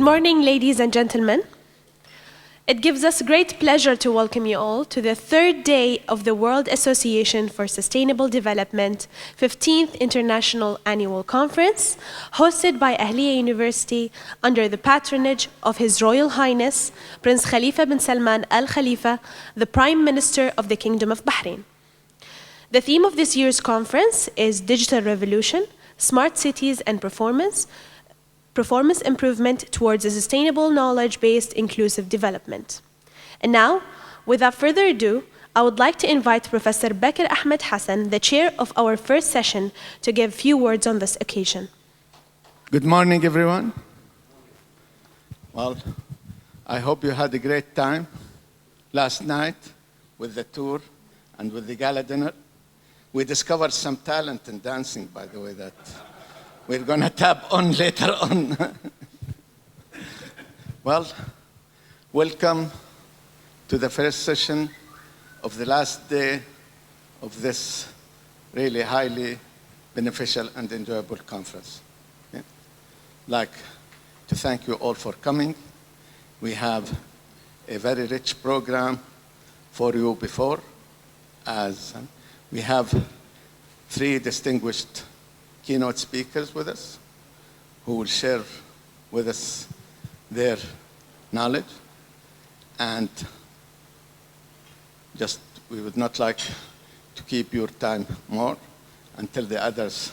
morning, ladies and gentlemen. It gives us great pleasure to welcome you all to the third day of the World Association for Sustainable Development 15th International Annual Conference, hosted by Ahlia University under the patronage of His Royal Highness, Prince Khalifa bin Salman Al-Khalifa, the Prime Minister of the Kingdom of Bahrain. The theme of this year's conference is Digital Revolution, Smart Cities and Performance improvement towards a sustainable knowledge-based inclusive development. And now, without further ado, I would like to invite Professor Bakr Ahmed Hassan, the chair of our first session, to give a few words on this occasion. Good morning, everyone. Well, I hope you had a great time last night with the tour and with the gala dinner. We discovered some talent in dancing, by the way, that we're going to tap on later on. Well, welcome to the first session of the last day of this really highly beneficial and enjoyable conference. I'd like to thank you all for coming. We have a very rich program for you before, as we have 3 distinguished keynote speakers with us who will share with us their knowledge. And just, we would not like to keep your time more until the others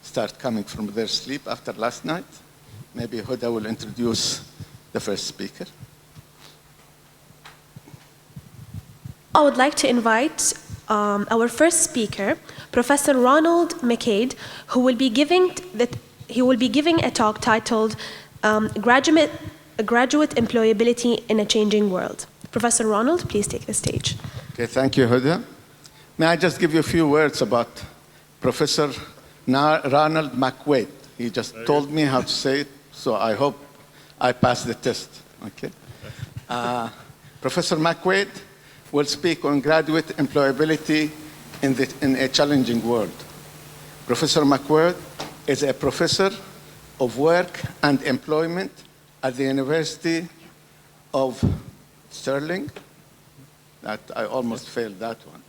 start coming from their sleep after last night. Maybe Huda will introduce the first speaker. I would like to invite our first speaker, Professor Ronald McQuaid, who will be giving a talk titled Graduate Employability in a Changing World. Professor Ronald, please take the stage. Okay, thank you, Huda. May I just give you a few words about Professor Ronald McQuaid? He just told me how to say it, so I hope I pass the test. Okay. Professor McQuaid will speak on graduate employability in a challenging world. Professor McQuaid is a professor of work and employment at the University of Stirling. That I almost failed that one.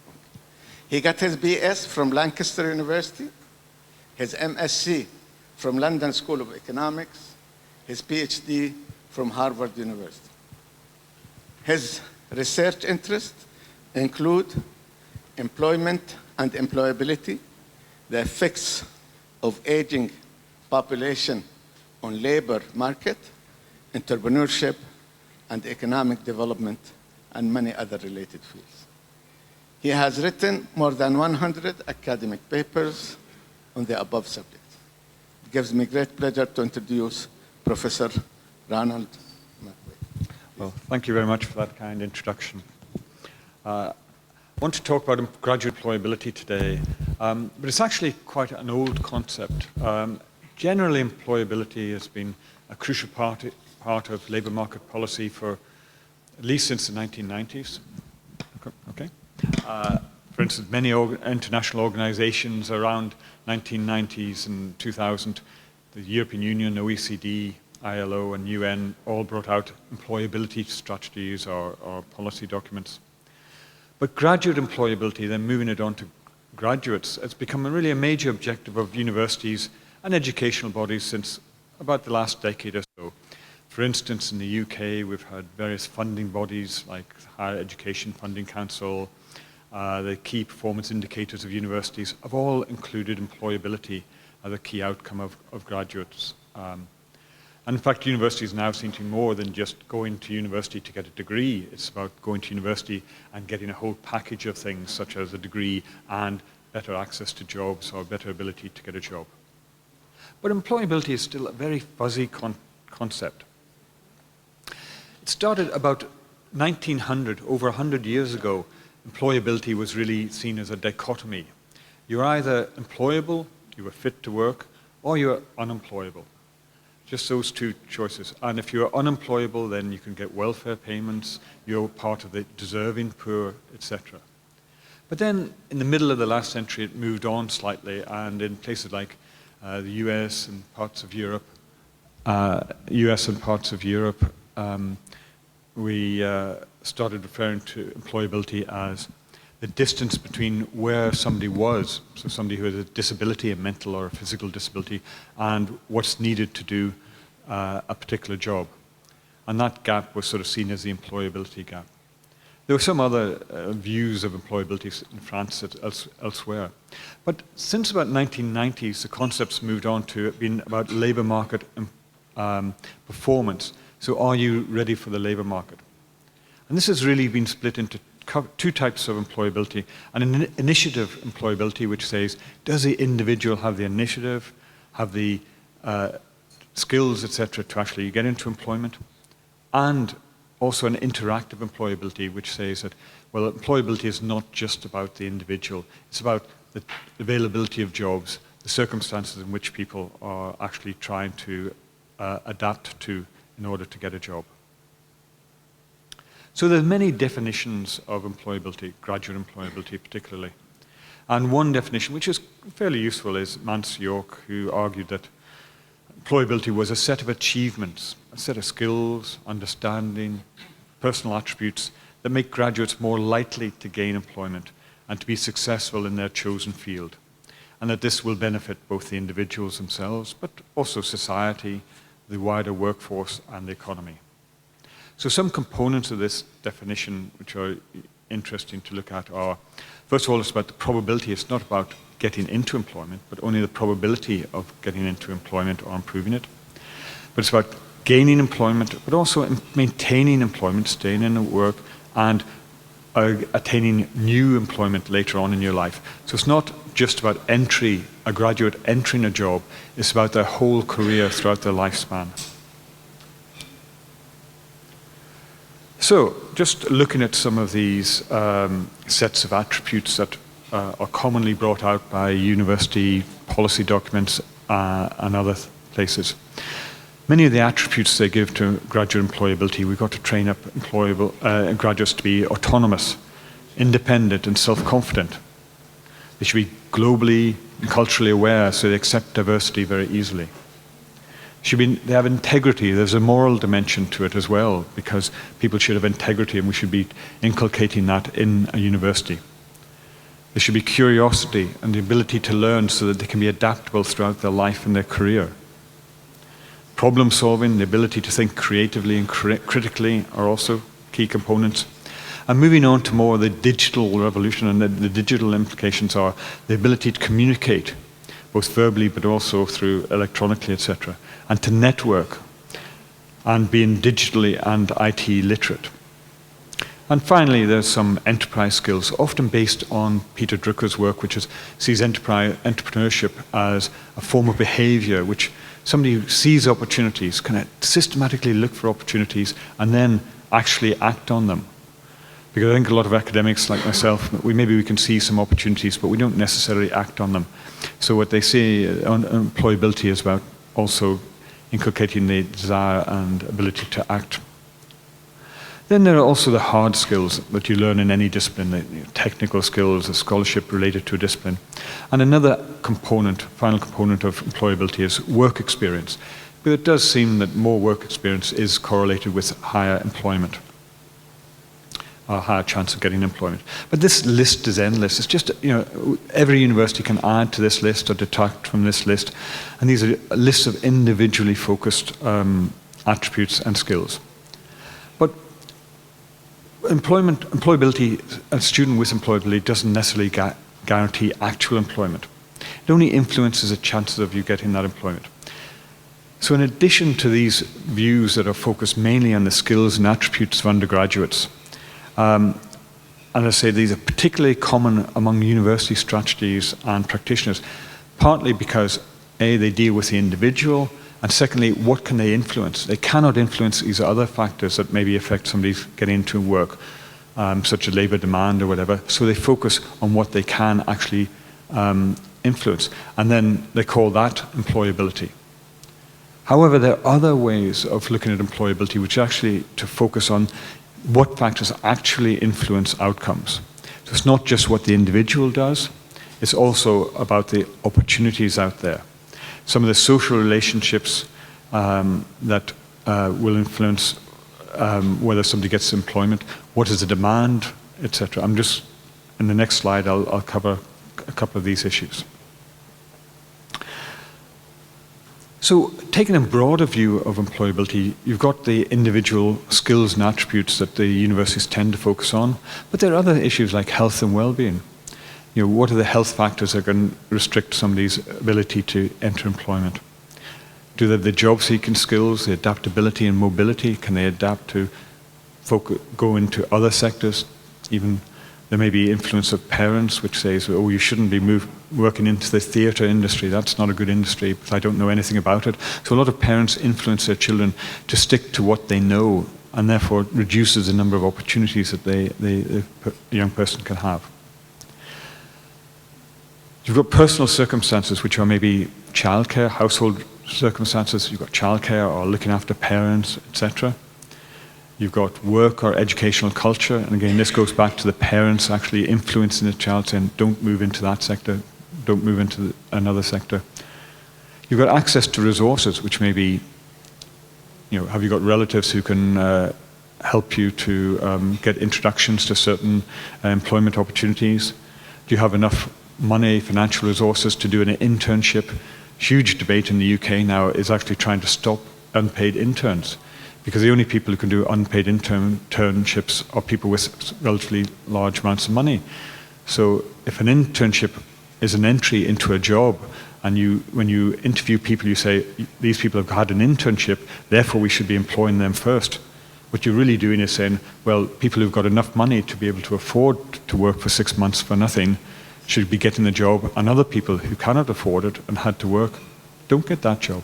He got his BS from Lancaster University, his MSc from London School of Economics, his PhD from Harvard University. His research interests include employment and employability, the effects of aging population on labor market, entrepreneurship and economic development, and many other related fields. He has written more than 100 academic papers on the above subjects. It gives me great pleasure to introduce Professor Ronald McQuaid. Well, thank you very much for that kind introduction. I want to talk about graduate employability today, but it's actually quite an old concept. Generally, employability has been a crucial part of labour market policy for at least since the 1990s. Okay. For instance, many international organisations around 1990s and 2000, the European Union, OECD, ILO and UN all brought out employability strategies or policy documents. But graduate employability, then moving it on to graduates, has become really a major objective of universities and educational bodies since about the last decade or so. For instance, in the UK, we've had various funding bodies like the Higher Education Funding Council, the key performance indicators of universities have all included employability as a key outcome of graduates. And in fact, universities now seem to be more than just going to university to get a degree. It's about going to university and getting a whole package of things, such as a degree and better access to jobs or better ability to get a job. But employability is still a very fuzzy concept. It started about 1900, over 100 years ago. Employability was really seen as a dichotomy. You're either employable, you were fit to work, or you're unemployable. Just those 2 choices. And if you're unemployable, then you can get welfare payments, you're part of the deserving poor, etc. But then, in the middle of the last century, it moved on slightly, and in places like the US and parts of Europe, US and parts of Europe, we started referring to employability as the distance between where somebody was, so somebody who has a disability, a mental or a physical disability, and what's needed to do a particular job. And that gap was sort of seen as the employability gap. There were some other views of employability in France elsewhere. But since about 1990s, the concepts moved on to being about labor market performance. So are you ready for the labor market? And this has really been split into two types of employability. An initiative employability, which says, does the individual have the initiative, have the skills, etc., to actually get into employment? And also an interactive employability, which says that, well, employability is not just about the individual. It's about the availability of jobs, the circumstances in which people are actually trying to adapt to in order to get a job. So there's many definitions of employability, graduate employability particularly. And one definition, which is fairly useful, is Mance York, who argued that employability was a set of achievements, a set of skills, understanding, personal attributes that make graduates more likely to gain employment and to be successful in their chosen field. And that this will benefit both the individuals themselves, but also society, the wider workforce, and the economy. So some components of this definition which are interesting to look at are, first of all, it's about the probability. It's not about getting into employment, but only the probability of getting into employment or improving it. But it's about gaining employment, but also maintaining employment, staying in work, and attaining new employment later on in your life. So it's not just about entry, a graduate entering a job. It's about their whole career throughout their lifespan. So, just looking at some of these sets of attributes that are commonly brought out by university policy documents and other places. Many of the attributes they give to graduate employability, we've got to train up graduates to be autonomous, independent, and self-confident. They should be globally and culturally aware, so they accept diversity very easily. They have integrity. There's a moral dimension to it as well, because people should have integrity, and we should be inculcating that in a university. There should be curiosity and the ability to learn so that they can be adaptable throughout their life and their career. Problem solving, the ability to think creatively and critically are also key components. And moving on to more of the digital revolution, and the digital implications are the ability to communicate, both verbally but also through electronically, etc., and to network, and being digitally and IT literate. And finally, there's some enterprise skills, often based on Peter Drucker's work, which sees entrepreneurship as a form of behavior, which somebody who sees opportunities can systematically look for opportunities and then actually act on them. Because I think a lot of academics like myself, maybe we can see some opportunities, but we don't necessarily act on them. So what they say on employability is about also inculcating the desire and ability to act. Then there are also the hard skills that you learn in any discipline, the technical skills, the scholarship related to a discipline. And another component, final component of employability is work experience. But it does seem that more work experience is correlated with higher employment, a higher chance of getting employment. But this list is endless. It's just, every university can add to this list or detract from this list. And these are lists of individually focused attributes and skills. But employability, a student with employability doesn't necessarily guarantee actual employment. It only influences the chances of you getting that employment. So in addition to these views that are focused mainly on the skills and attributes of undergraduates, and I say these are particularly common among university strategies and practitioners, partly because A, they deal with the individual, and secondly, what can they influence? They cannot influence these other factors that maybe affect somebody's getting into work, such as labor demand or whatever, so they focus on what they can actually influence, and then they call that employability. However, there are other ways of looking at employability which actually to focus on what factors actually influence outcomes. So it's not just what the individual does, it's also about the opportunities out there. Some of the social relationships, that will influence whether somebody gets employment, what is the demand, etc. I'm just, in the next slide, I'll cover a couple of these issues. So taking a broader view of employability, you've got the individual skills and attributes that the universities tend to focus on, but there are other issues like health and well-being. You know, what are the health factors that can restrict somebody's ability to enter employment? Do they have the job-seeking skills, the adaptability and mobility? Can they adapt to go into other sectors? Even there may be influence of parents, which says, oh, you shouldn't be working into the theatre industry. That's not a good industry, because I don't know anything about it. So a lot of parents influence their children to stick to what they know, and therefore reduces the number of opportunities that the young person can have. You've got personal circumstances, which are maybe childcare, household circumstances. You've got childcare or looking after parents, etc. You've got work or educational culture, and again, this goes back to the parents actually influencing the child, saying, don't move into that sector, don't move into another sector. You've got access to resources, which may be, you know, have you got relatives who can help you to get introductions to certain employment opportunities? Do you have enough money, financial resources to do an internship? Huge debate in the UK now is actually trying to stop unpaid interns, because the only people who can do unpaid internships are people with relatively large amounts of money. So if an internship is an entry into a job, and when you interview people, you say, these people have had an internship, therefore we should be employing them first. What you're really doing is saying, well, people who've got enough money to be able to afford to work for 6 months for nothing should be getting the job, and other people who cannot afford it and had to work don't get that job.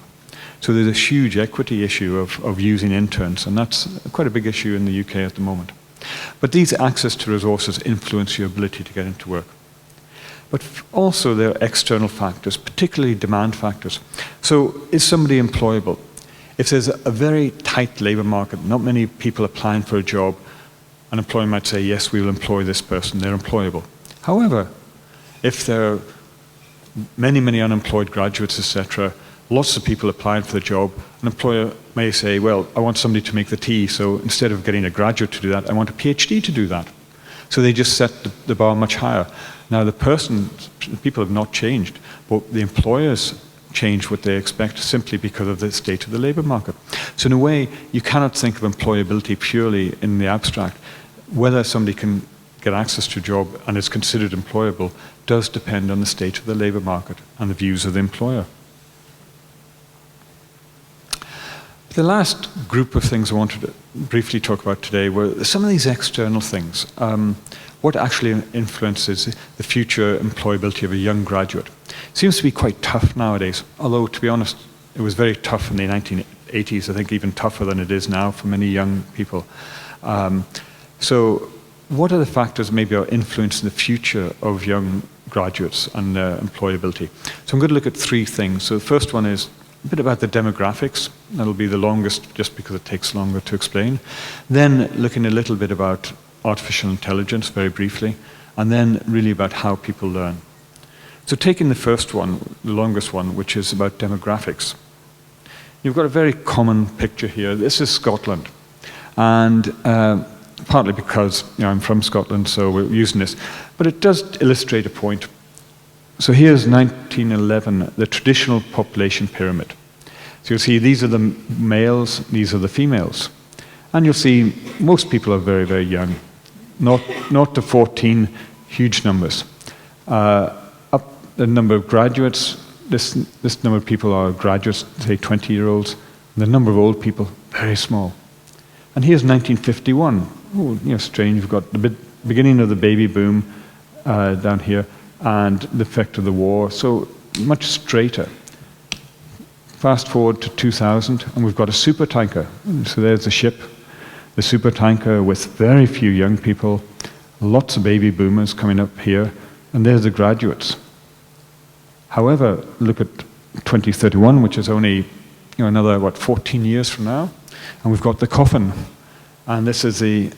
So there's a huge equity issue of using interns, and that's quite a big issue in the UK at the moment. But these access to resources influence your ability to get into work. But also there are external factors, particularly demand factors. So is somebody employable? If there's a very tight labour market, not many people applying for a job, an employer might say, yes, we will employ this person, they're employable. However, if there are many, many unemployed graduates, etc., lots of people applying for the job, an employer may say, well, I want somebody to make the tea, so instead of getting a graduate to do that, I want a PhD to do that. So they just set the bar much higher. Now the people have not changed, but the employers change what they expect simply because of the state of the labour market. So in a way, you cannot think of employability purely in the abstract. Whether somebody can get access to a job and is considered employable does depend on the state of the labour market and the views of the employer. The last group of things I wanted to briefly talk about today were some of these external things. What actually influences the future employability of a young graduate? It seems to be quite tough nowadays, although to be honest, it was very tough in the 1980s, I think even tougher than it is now for many young people. So what are the factors maybe are influencing the future of young graduates and their employability? So I'm going to look at three things. So the first one is a bit about the demographics. That'll be the longest just because it takes longer to explain. Then looking a little bit about artificial intelligence, very briefly, and then really about how people learn. So taking the first one, the longest one, which is about demographics. You've got a very common picture here. This is Scotland. And partly because I'm from Scotland, so we're using this. But it does illustrate a point. So here's 1911, the traditional population pyramid. So you'll see these are the males, these are the females. And you'll see most people are very, very young. Not to 14, huge numbers. Up the number of graduates, this number of people are graduates, say 20-year-olds. The number of old people, very small. And here's 1951. Oh, strange, we've got the beginning of the baby boom down here, and the effect of the war, so much straighter. Fast forward to 2000, and we've got a supertanker. So there's the ship, the supertanker with very few young people, lots of baby boomers coming up here, and there's the graduates. However, look at 2031, which is only another, 14 years from now, and we've got the coffin. And this is the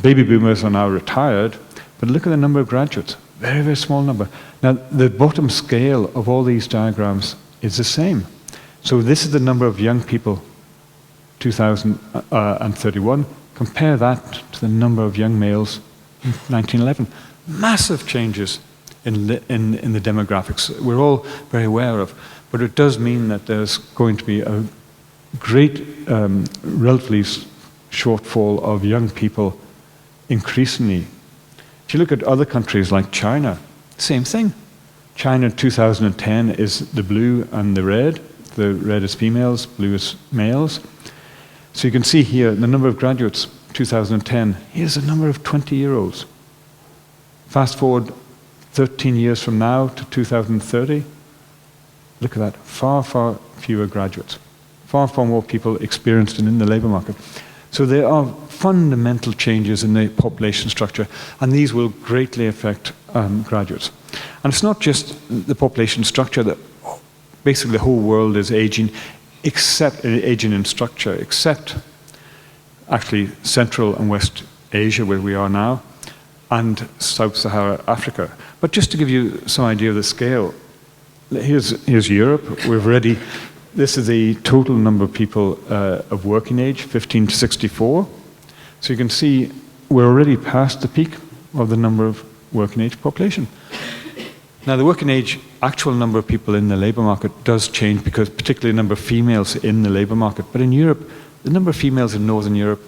baby boomers are now retired, but look at the number of graduates. Very, very small number. Now, the bottom scale of all these diagrams is the same. So this is the number of young people, 2031. Compare that to the number of young males in 1911. Massive changes in the demographics we're all very aware of, but it does mean that there's going to be a great relatively shortfall of young people increasingly. If you look at other countries like China, same thing. China in 2010 is the blue and the red. The red is females, blue is males. So you can see here the number of graduates, 2010. Here's the number of 20-year-olds. Fast forward 13 years from now to 2030. Look at that, far, far fewer graduates. Far, far more people experienced in the labor market. So there are fundamental changes in the population structure, and these will greatly affect graduates. And it's not just the population structure that basically the whole world is aging, except aging in structure, except actually Central and West Asia, where we are now, and Sub-Saharan Africa. But just to give you some idea of the scale, here's Europe. This is the total number of people of working age, 15 to 64. So you can see we're already past the peak of the number of working age population. Now, the working age actual number of people in the labor market does change, because particularly the number of females in the labor market. But in Europe, the number of females in Northern Europe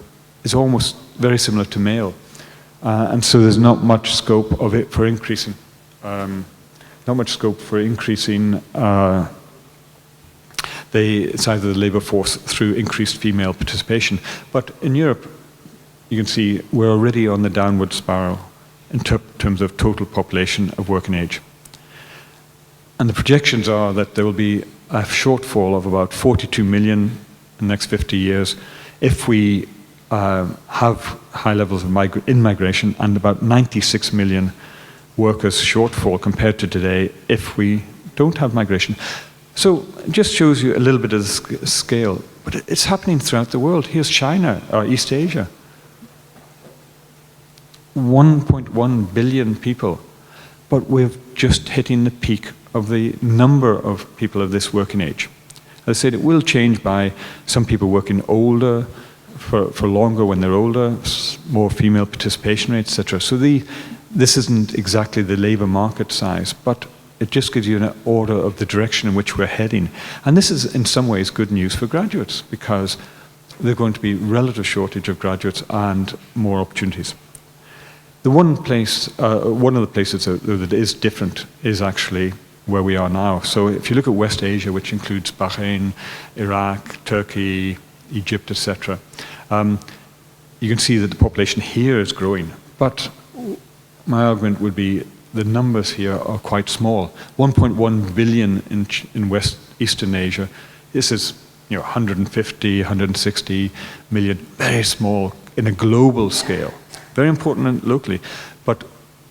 is almost very similar to male. And so there's not much scope of it for increasing. Not much scope for increasing the size of the labor force through increased female participation. But in Europe, you can see we're already on the downward spiral in terms of total population of working age. And the projections are that there will be a shortfall of about 42 million in the next 50 years if we have high levels of in-migration, and about 96 million workers shortfall compared to today if we don't have migration. So it just shows you a little bit of the scale, but it's happening throughout the world. Here's China, or East Asia. 1.1 billion people, but we're just hitting the peak of the number of people of this working age. As I said, it will change by some people working older, for longer when they're older, more female participation rates, etc. So this isn't exactly the labor market size, but it just gives you an order of the direction in which we're heading. And this is in some ways good news for graduates, because there's going to be relative shortage of graduates and more opportunities. The one of the places that is different is actually where we are now. So if you look at West Asia, which includes Bahrain, Iraq, Turkey, Egypt, etc., you can see that the population here is growing. But my argument would be the numbers here are quite small. 1.1 billion in Eastern Asia. This is 150, 160 million, very small in a global scale. Very important locally, but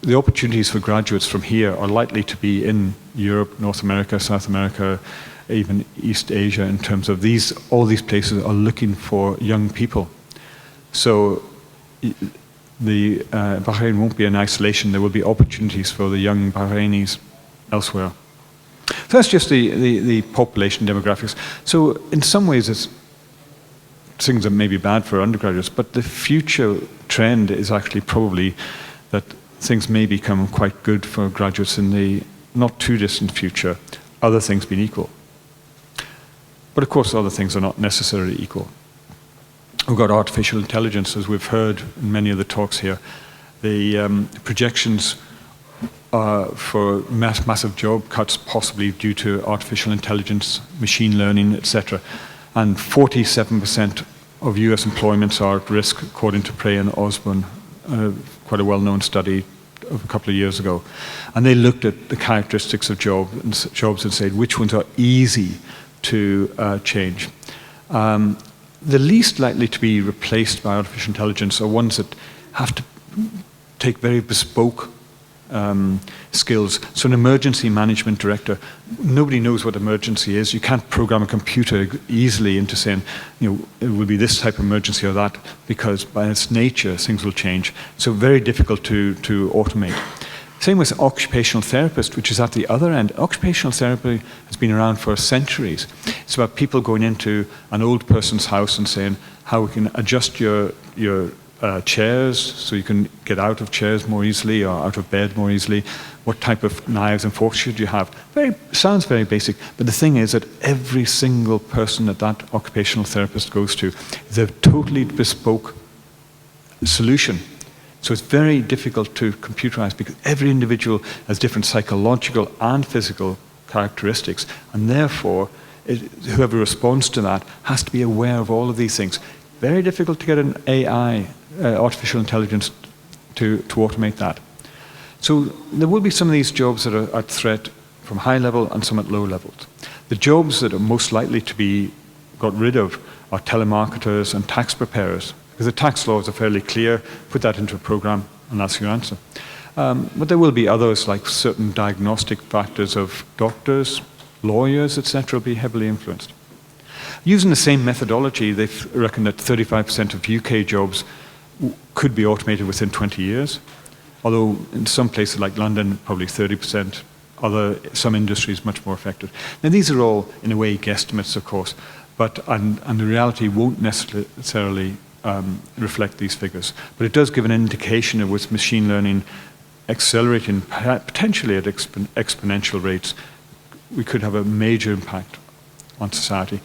the opportunities for graduates from here are likely to be in Europe, North America, South America, even East Asia, in terms of all these places are looking for young people. So Bahrain won't be in isolation. There will be opportunities for the young Bahrainis elsewhere. So that's just the population demographics. So in some ways it's things that may be bad for undergraduates, but the future trend is actually probably that things may become quite good for graduates in the not too distant future, other things being equal. But of course other things are not necessarily equal. We've got artificial intelligence, as we've heard in many of the talks here. The projections for massive job cuts, possibly due to artificial intelligence, machine learning, etc. And 47% of US employments are at risk, according to Prey and Osborne, quite a well-known study of a couple of years ago. And they looked at the characteristics of jobs and said which ones are easy to change. The least likely to be replaced by artificial intelligence are ones that have to take very bespoke skills. So an emergency management director, nobody knows what emergency is. You can't program a computer easily into saying, it will be this type of emergency or that, because by its nature, things will change. So very difficult to automate. Same with occupational therapist, which is at the other end. Occupational therapy has been around for centuries. It's about people going into an old person's house and saying how we can adjust your chairs so you can get out of chairs more easily or out of bed more easily. What type of knives and forks should you have? Sounds very basic, but the thing is that every single person that occupational therapist goes to is a totally bespoke solution. So it's very difficult to computerize because every individual has different psychological and physical characteristics, and therefore whoever responds to that has to be aware of all of these things. Very difficult to get an AI, artificial intelligence, to automate that. So there will be some of these jobs that are at threat from high level and some at low levels. The jobs that are most likely to be got rid of are telemarketers and tax preparers, because the tax laws are fairly clear. Put that into a program and that's your answer. But there will be others, like certain diagnostic factors of doctors, lawyers, etc., will be heavily influenced. Using the same methodology, they reckon that 35% of UK jobs could be automated within 20 years. Although in some places like London, probably 30%, some industries much more affected. Now these are all, in a way, guesstimates, of course, and the reality won't necessarily reflect these figures. But it does give an indication that with machine learning accelerating potentially at exponential rates, we could have a major impact on society.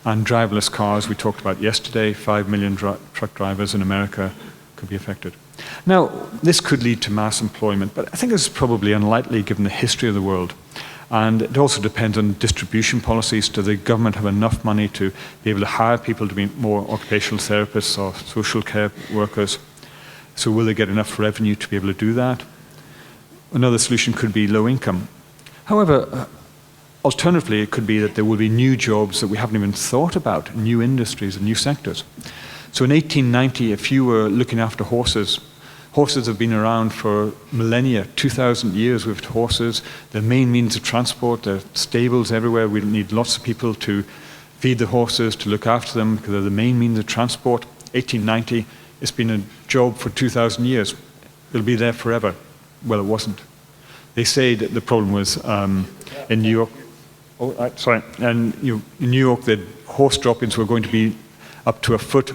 And driverless cars, we talked about yesterday, 5 million truck drivers in America could be affected. Now, this could lead to mass employment, but I think this is probably unlikely given the history of the world. And it also depends on distribution policies. Does the government have enough money to be able to hire people to be more occupational therapists or social care workers? So will they get enough revenue to be able to do that? Another solution could be low income. However, alternatively, it could be that there will be new jobs that we haven't even thought about, new industries and new sectors. So in 1890, if you were looking after horses, horses have been around for millennia, 2,000 years with horses. They're main means of transport. There are stables everywhere. We need lots of people to feed the horses, to look after them, because they're the main means of transport. 1890, it's been a job for 2,000 years. It'll be there forever. Well, it wasn't. They say that the problem was in New York. In New York, the horse droppings were going to be up to a foot,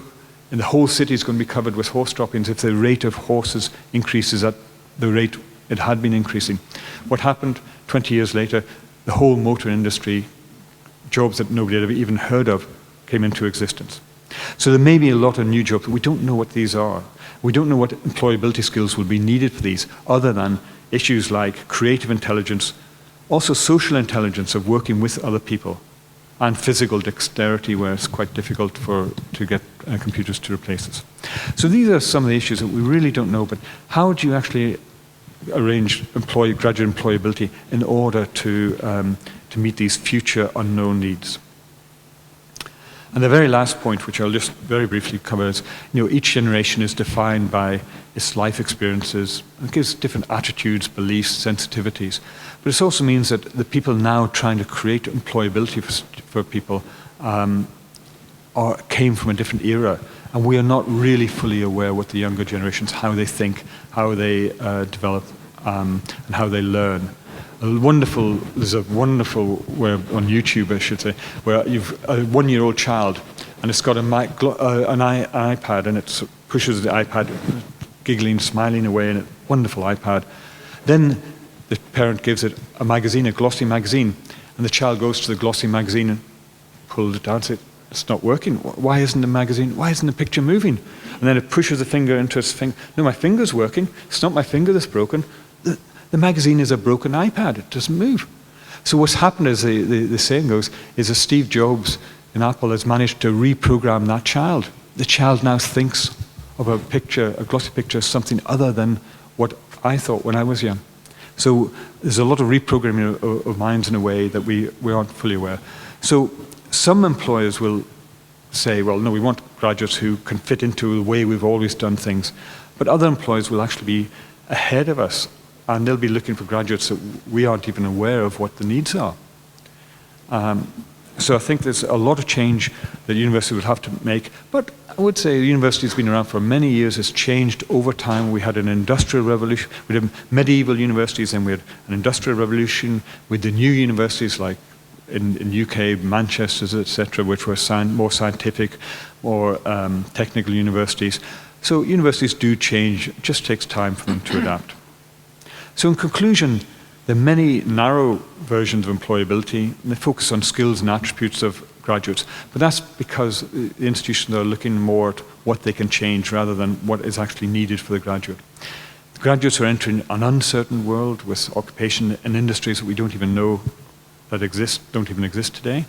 and the whole city is going to be covered with horse droppings if the rate of horses increases at the rate it had been increasing. What happened 20 years later? The whole motor industry, jobs that nobody had ever even heard of, came into existence. So there may be a lot of new jobs, but we don't know what these are. We don't know what employability skills will be needed for these, other than issues like creative intelligence, also social intelligence of working with other people, and physical dexterity, where it's quite difficult to get computers to replace us. So these are some of the issues that we really don't know, but how do you actually arrange graduate employability in order to meet these future unknown needs? And the very last point, which I'll just very briefly cover, is each generation is defined by its life experiences. It gives different attitudes, beliefs, sensitivities. But it also means that the people now trying to create employability for people came from a different era. And we are not really fully aware what the younger generations, how they think, how they develop, and how they learn. There's a wonderful web on YouTube, I should say, where you've a one-year-old child, and it's got an iPad, and it pushes the iPad, giggling, smiling away, and a wonderful iPad. Then the parent gives it a magazine, a glossy magazine, and the child goes to the glossy magazine and pulls it down and says, "It's not working. Why isn't the magazine? Why isn't the picture moving?" And then it pushes the finger into its finger. "No, my finger's working. It's not my finger that's broken. The magazine is a broken iPad. It doesn't move." So what's happened, as the saying goes, is that Steve Jobs in Apple has managed to reprogram that child. The child now thinks of a glossy picture, as something other than what I thought when I was young. So there's a lot of reprogramming of minds in a way that we aren't fully aware. So some employers will say, well, no, we want graduates who can fit into the way we've always done things. But other employers will actually be ahead of us, and they'll be looking for graduates that we aren't even aware of what the needs are. So I think there's a lot of change that university would have to make, but would say the university has been around for many years. It's changed over time. We had an industrial revolution. We had medieval universities, and we had an industrial revolution with the new universities like in UK, Manchester, etc., which were more scientific, more technical universities. So universities do change. It just takes time for them to adapt. So in conclusion, there are many narrow versions of employability, and they focus on skills and attributes of graduates. But that's because the institutions are looking more at what they can change rather than what is actually needed for the graduate. The graduates are entering an uncertain world with occupation and industries that we don't even know that don't even exist today.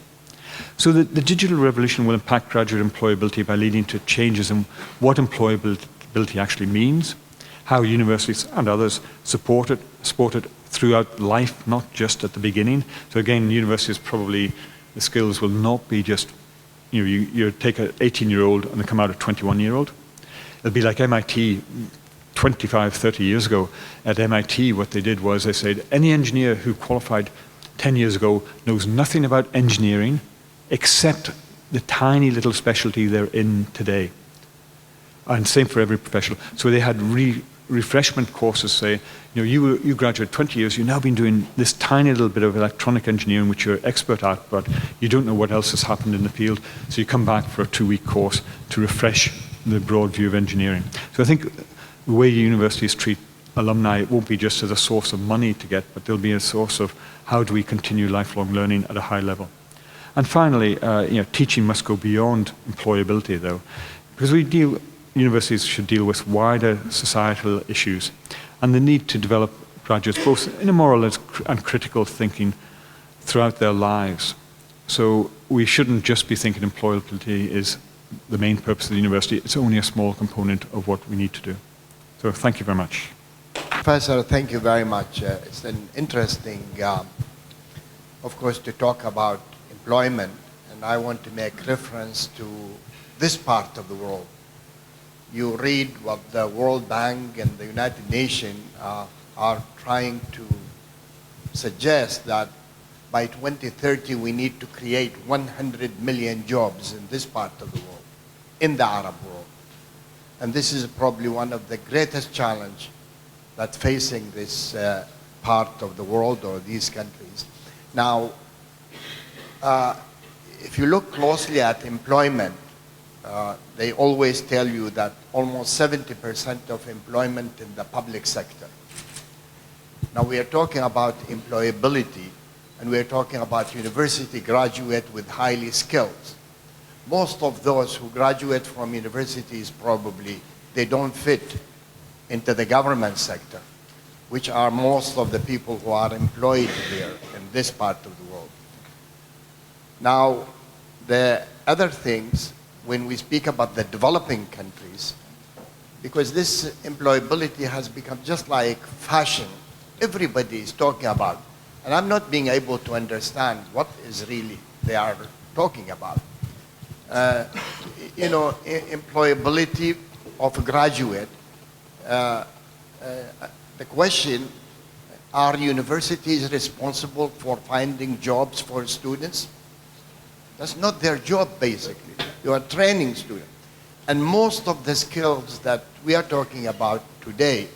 So the digital revolution will impact graduate employability by leading to changes in what employability actually means, how universities and others support it throughout life, not just at the beginning. So again, universities probably, the skills will not be just, you take an 18-year-old and they come out a 21-year-old. It'll be like MIT 25, 30 years ago. At MIT, what they did was they said, any engineer who qualified 10 years ago knows nothing about engineering except the tiny little specialty they're in today. And same for every professional. So they had refreshment courses say, you graduated 20 years, you've now been doing this tiny little bit of electronic engineering which you're expert at, but you don't know what else has happened in the field. So you come back for a 2-week course to refresh the broad view of engineering. So I think the way universities treat alumni, it won't be just as a source of money to get, but there'll be a source of how do we continue lifelong learning at a high level. And finally, teaching must go beyond employability, though, because universities should deal with wider societal issues and the need to develop graduates both in a moral and critical thinking throughout their lives. So we shouldn't just be thinking employability is the main purpose of the university. It's only a small component of what we need to do. So thank you very much. Professor, thank you very much. It's an interesting, of course, to talk about employment, and I want to make reference to this part of the world. You read what the World Bank and the United Nations are trying to suggest, that by 2030 we need to create 100 million jobs in this part of the world, in the Arab world. And this is probably one of the greatest challenges that's facing this part of the world or these countries. Now, if you look closely at employment, they always tell you that almost 70% of employment in the public sector. Now we are talking about employability, and we are talking about university graduate with highly skilled. Most of those who graduate from universities probably, they don't fit into the government sector, which are most of the people who are employed here in this part of the world. Now, the other things, when we speak about the developing countries, because this employability has become just like fashion. Everybody is talking about, and I'm not being able to understand what is really they are talking about. Employability of a graduate. The question, are universities responsible for finding jobs for students? That's not their job, basically. You are training students. And most of the skills that we are talking about today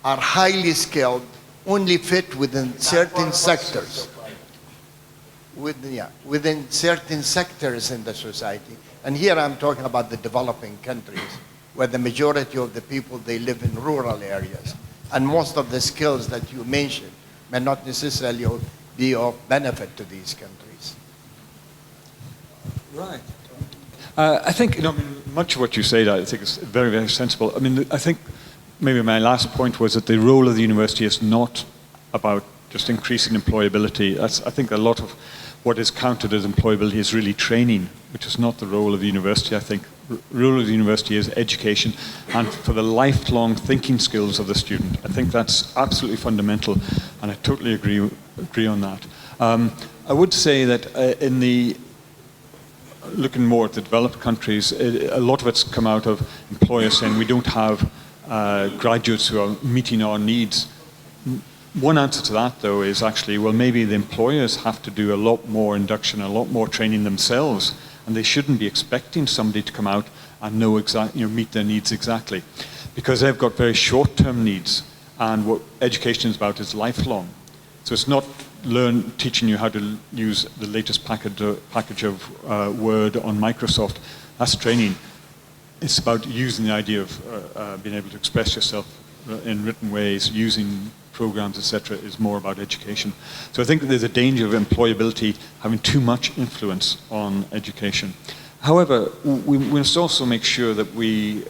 are highly skilled, only fit within certain sectors. Within certain sectors in the society. And here I'm talking about the developing countries, where the majority of the people, they live in rural areas. And most of the skills that you mentioned may not necessarily be of benefit to these countries. Right. I think, much of what you said, I think is very, very sensible. I think maybe my last point was that the role of the university is not about just increasing employability. I think a lot of what is counted as employability is really training, which is not the role of the university. I think the role of the university is education and for the lifelong thinking skills of the student. I think that's absolutely fundamental, and I totally agree on that. I would say that looking more at the developed countries, a lot of it's come out of employers saying we don't have graduates who are meeting our needs. One answer to that, though, is actually, well, maybe the employers have to do a lot more induction, a lot more training themselves, and they shouldn't be expecting somebody to come out and meet their needs exactly. Because they've got very short-term needs, and what education is about is lifelong. So it's not teaching you how to use the latest package of Word on Microsoft. That's training. It's about using the idea of being able to express yourself in written ways, using programs, etc., is more about education. So I think there's a danger of employability having too much influence on education. However, we must also make sure that we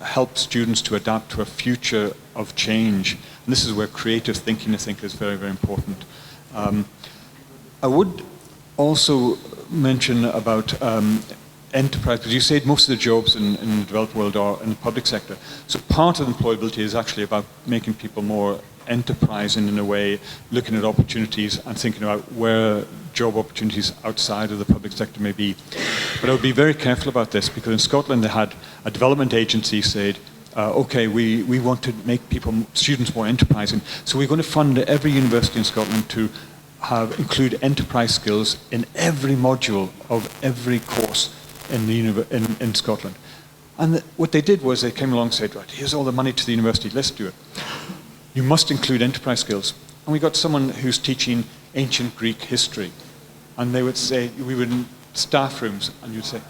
help students to adapt to a future of change. And this is where creative thinking, I think, is very, very important. I would also mention about enterprise, because you said most of the jobs in the developed world are in the public sector. So part of employability is actually about making people more enterprising in a way, looking at opportunities and thinking about where job opportunities outside of the public sector may be. But I would be very careful about this, because in Scotland they had a development agency said, okay, we want to make students more enterprising, so we're going to fund every university in Scotland to include enterprise skills in every module of every course in Scotland. And what they did was they came along and said, right, here's all the money to the university, let's do it. You must include enterprise skills. And we got someone who's teaching ancient Greek history. And they would say, we were in staff rooms, and you'd say,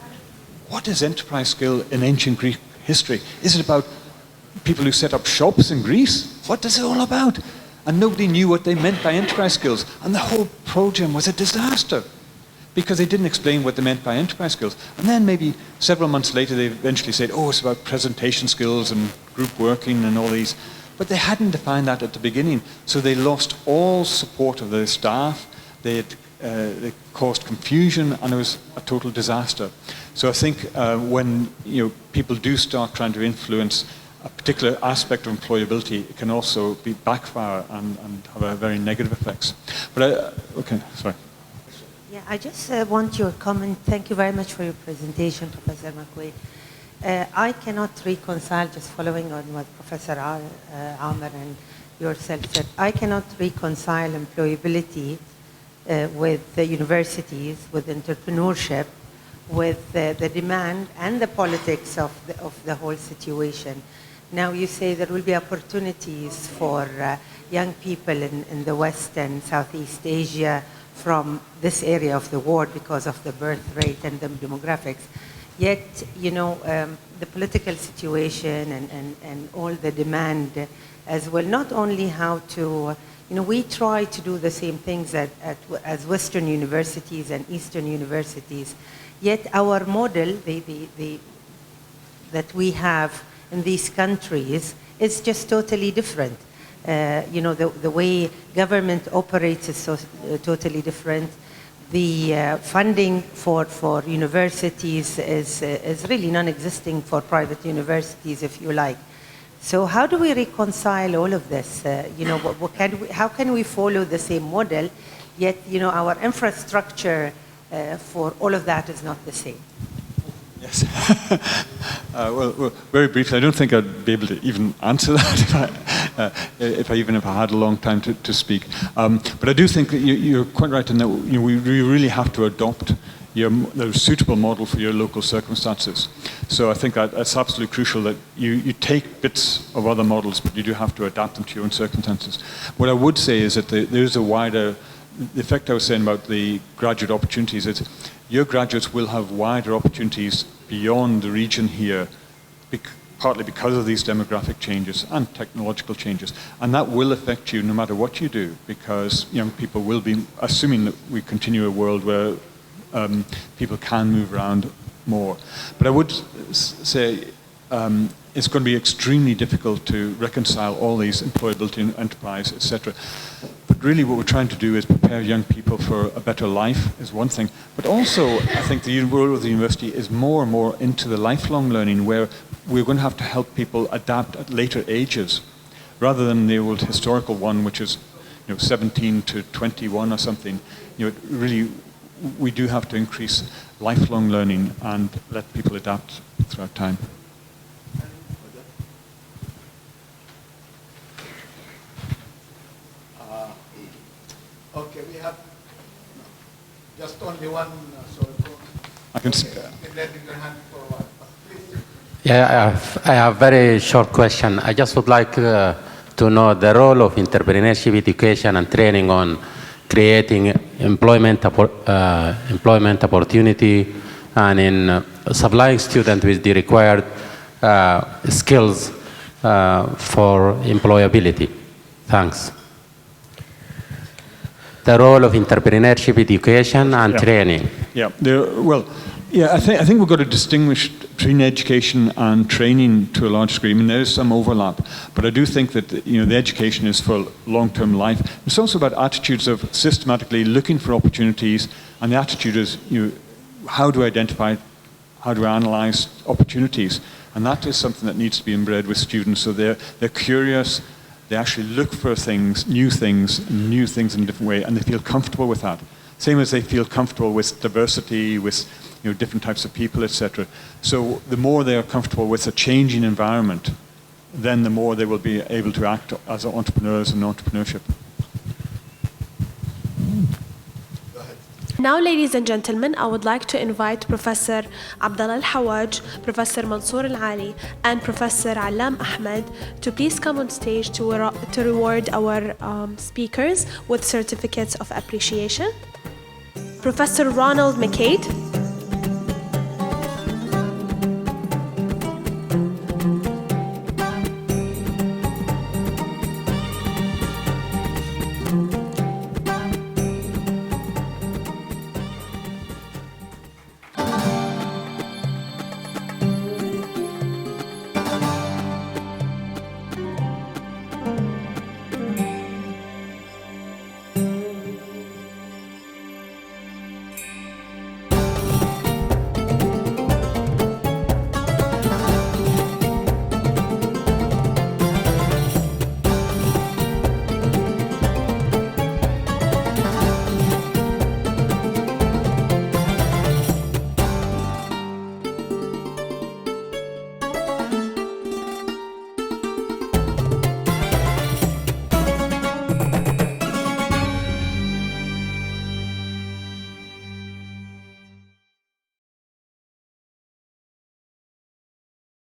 what is enterprise skill in ancient Greek history? Is it about people who set up shops in Greece? What is it all about? And nobody knew what they meant by enterprise skills. And the whole program was a disaster, because they didn't explain what they meant by enterprise skills. And then maybe several months later, they eventually said, oh, it's about presentation skills and group working and all these. But they hadn't defined that at the beginning. So they lost all support of their staff. They caused confusion, and it was a total disaster. So I think when people do start trying to influence a particular aspect of employability, it can also be backfire and have a very negative effects. But okay, sorry. Yeah, I just want your comment. Thank you very much for your presentation, Professor McQuaid. I cannot reconcile, just following on what Professor Amr and yourself said, I cannot reconcile employability with the universities, with entrepreneurship, with the demand and the politics of the whole situation. Now you say there will be opportunities for young people in the West and Southeast Asia from this area of the world because of the birth rate and the demographics. Yet, the political situation and all the demand as well, not only how to, we try to do the same things as Western universities and Eastern universities, yet our model that we have in these countries is just totally different. The way government operates is totally different. The funding for universities is really non-existing for private universities, if you like. So how do we reconcile all of this? How can we follow the same model, yet our infrastructure for all of that is not the same? Yes. Well, very briefly, I don't think I'd be able to even answer that if I had a long time to speak. But I do think that you're quite right in that we really have to adopt the suitable model for your local circumstances. So I think that's absolutely crucial, that you take bits of other models, but you do have to adapt them to your own circumstances. What I would say is that there's a wider, the effect I was saying about the graduate opportunities is your graduates will have wider opportunities beyond the region here, partly because of these demographic changes and technological changes. And that will affect you no matter what you do, because young people will be, assuming that we continue a world where people can move around more. But I would say it's going to be extremely difficult to reconcile all these employability and enterprise, etc. But really what we're trying to do is prepare young people for a better life is one thing. But also, I think the role of the university is more and more into the lifelong learning, where we're going to have to help people adapt at later ages, rather than the old historical one, which is 17 to 21 or something. Really, we do have to increase lifelong learning and let people adapt throughout time. Okay, we have just only one. I Yeah, I have very short question. I just would like to know the role of entrepreneurship education and training on creating employment opportunity and in supplying students with the required skills for employability. Thanks. The role of entrepreneurship education and training. Yeah, I think we've got to distinguish between education and training to a large degree. I mean, there is some overlap, but I do think that the education is for long-term life. It's also about attitudes of systematically looking for opportunities, and the attitude is how do I identify, how do I analyze opportunities, and that is something that needs to be inbred with students. So they're curious. They actually look for things in a different way, and they feel comfortable with that. Same as they feel comfortable with diversity, with different types of people, etc. So the more they are comfortable with a changing environment, then the more they will be able to act as entrepreneurs in entrepreneurship. Now, ladies and gentlemen, I would like to invite Professor Abdallah Al-Hawaj, Professor Mansour Al-Ali, and Professor Alam Ahmed to please come on stage to reward our speakers with certificates of appreciation. Professor Ronald McQuaid.